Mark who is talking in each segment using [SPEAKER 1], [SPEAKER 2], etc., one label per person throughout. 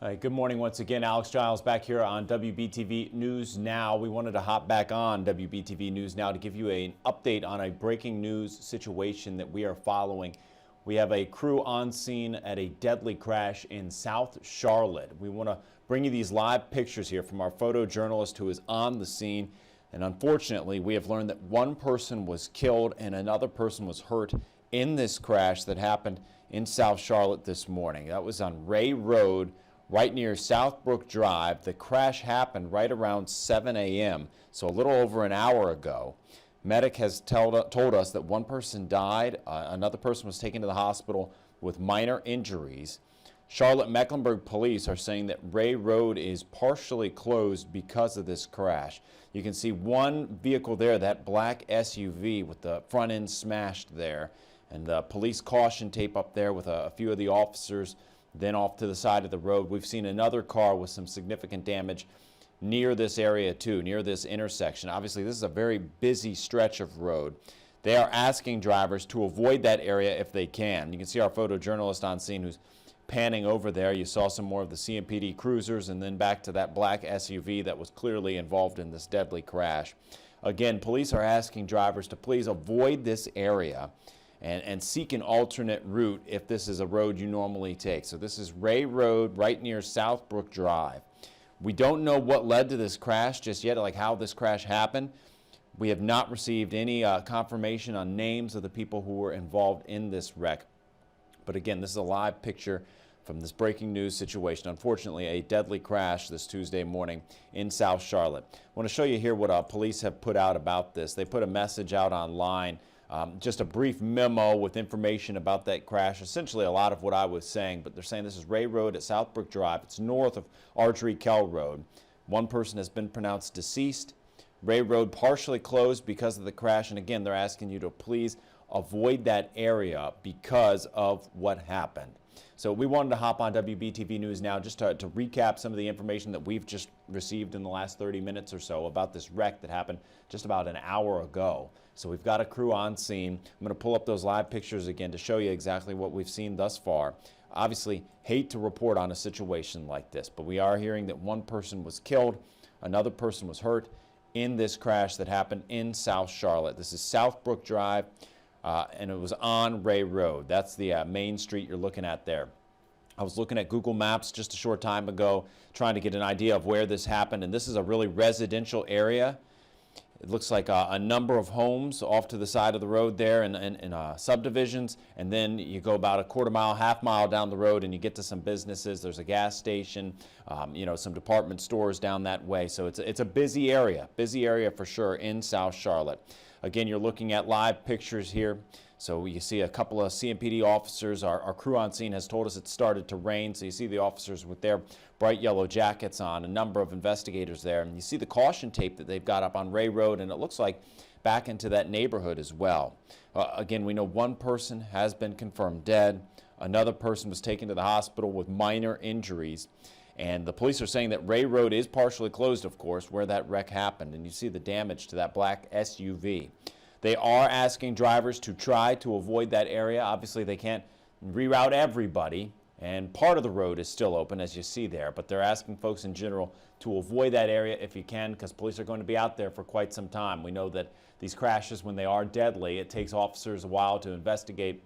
[SPEAKER 1] All right, good morning once again. Alex Giles back here on WBTV News Now. We wanted to hop back on WBTV News Now to give you an update on a breaking news situation that we are following. We have a crew on scene at a deadly crash in South Charlotte. We want to bring you these live pictures here from our photojournalist who is on the scene. And unfortunately, we have learned that one person was killed and another person was hurt in this crash that happened in South Charlotte this morning. That was on Rea Road, right near Southbrook Drive. The crash happened right around 7 a.m., so a little over an hour ago. Medic has told us that one person died, another person was taken to the hospital with minor injuries. Charlotte-Mecklenburg police are saying that Rea Road is partially closed because of this crash. You can see one vehicle there, that black SUV with the front end smashed there, and the police caution tape up there with a few of the officers. Then off to the side of the road, we've seen another car with some significant damage near this area too, near this intersection. Obviously, this is a very busy stretch of road. They are asking drivers to avoid that area if they can. You can see our photojournalist on scene who's panning over there. You saw some more of the CMPD cruisers and then back to that black SUV that was clearly involved in this deadly crash. Again, police are asking drivers to please avoid this area and seek an alternate route if this is a road you normally take. So this is Rea Road right near Southbrook Drive. We don't know what led to this crash just yet, like how this crash happened. We have not received any confirmation on names of the people who were involved in this wreck. But again, this is a live picture from this breaking news situation. Unfortunately, a deadly crash this Tuesday morning in South Charlotte. I want to show you here what police have put out about this. They put a message out online. Just a brief memo with information about that crash, essentially a lot of what I was saying, but they're saying this is Rea Road at Southbrook Drive. It's north of Ardrey-Kell Road. One person has been pronounced deceased. Rea Road partially closed because of the crash, and again, they're asking you to please avoid that area because of what happened. So we wanted to hop on WBTV News Now just to recap some of the information that we've just received in the last 30 minutes or so about this wreck that happened just about an hour ago. So we've got a crew on scene. I'm going to pull up those live pictures again to show you exactly what we've seen thus far. Obviously, hate to report on a situation like this, but we are hearing that one person was killed, another person was hurt in this crash that happened in South Charlotte. This is Southbrook Drive. And it was on Rea Road. That's the main street you're looking at there. I was looking at Google Maps just a short time ago trying to get an idea of where this happened, and this is a really residential area. It looks like a number of homes off to the side of the road there in subdivisions, and then you go about a quarter mile, half mile down the road and you get to some businesses. There's a gas station, some department stores down that way. So it's a busy area for sure in South Charlotte. Again, you're looking at live pictures here. So you see a couple of CMPD officers. Our crew on scene has told us it started to rain. So you see the officers with their bright yellow jackets on, a number of investigators there. And you see the caution tape that they've got up on Rea Road, and it looks like back into that neighborhood as well. Again, we know one person has been confirmed dead. Another person was taken to the hospital with minor injuries. And the police are saying that Rea Road is partially closed, of course, where that wreck happened. And you see the damage to that black SUV. They are asking drivers to try to avoid that area. Obviously, they can't reroute everybody, and part of the road is still open, as you see there. But they're asking folks in general to avoid that area if you can, because police are going to be out there for quite some time. We know that these crashes, when they are deadly, it takes officers a while to investigate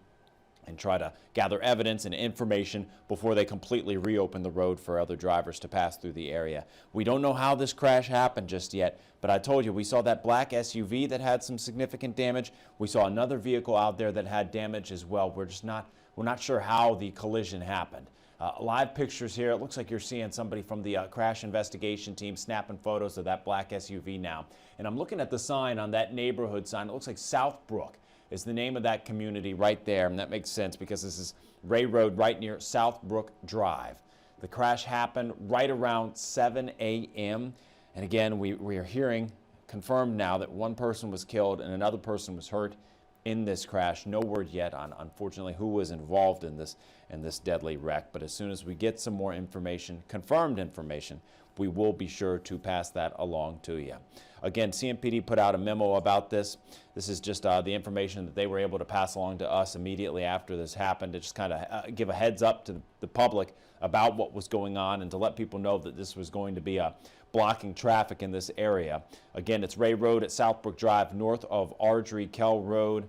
[SPEAKER 1] and try to gather evidence and information before they completely reopen the road for other drivers to pass through the area. We don't know how this crash happened just yet, but I told you we saw that black SUV that had some significant damage. We saw another vehicle out there that had damage as well. We're not sure how the collision happened. Live pictures here. It looks like you're seeing somebody from the crash investigation team snapping photos of that black SUV now. And I'm looking at the sign on that neighborhood sign. It looks like Southbrook is the name of that community right there, and that makes sense because this is Rea Road right near Southbrook Drive. The crash happened right around 7 a.m. And again, we are hearing confirmed now that one person was killed and another person was hurt in this crash. No word yet on, unfortunately, who was involved in this in this deadly wreck. But as soon as we get some more information, confirmed information, we will be sure to pass that along to you. Again, CMPD put out a memo about this. This is just the information that they were able to pass along to us immediately after this happened, to just kind of give a heads up to the public about what was going on and to let people know that this was going to be blocking traffic in this area. Again, it's Rea Road at Southbrook Drive, north of Ardrey Kell Road.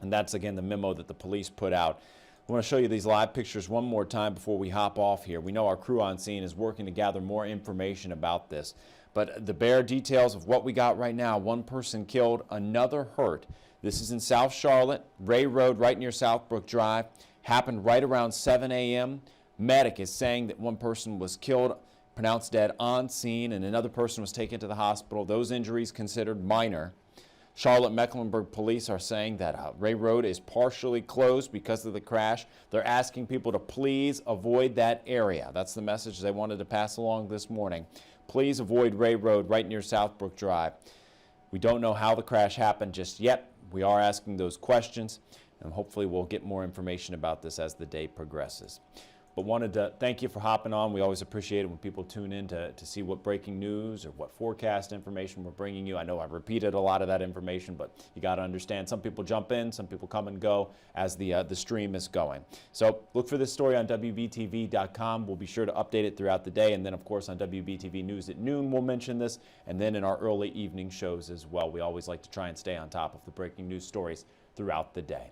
[SPEAKER 1] And that's, again, the memo that the police put out. I want to show you these live pictures one more time before we hop off here. We know our crew on scene is working to gather more information about this. But the bare details of what we got right now: one person killed, another hurt. This is in South Charlotte, Rea Road, right near Southbrook Drive. Happened right around 7 a.m. Medic is saying that one person was killed, pronounced dead on scene, and another person was taken to the hospital. Those injuries considered minor. Charlotte-Mecklenburg police are saying that Rea Road is partially closed because of the crash. They're asking people to please avoid that area. That's the message they wanted to pass along this morning. Please avoid Rea Road right near Southbrook Drive. We don't know how the crash happened just yet. We are asking those questions, and hopefully we'll get more information about this as the day progresses. But wanted to thank you for hopping on. We always appreciate it when people tune in to see what breaking news or what forecast information we're bringing you. I know I repeated a lot of that information, but you got to understand, some people jump in, some people come and go as the stream is going. So look for this story on WBTV.com. We'll be sure to update it throughout the day, and then of course on WBTV News at noon we'll mention this, and then in our early evening shows as well. We always like to try and stay on top of the breaking news stories throughout the day.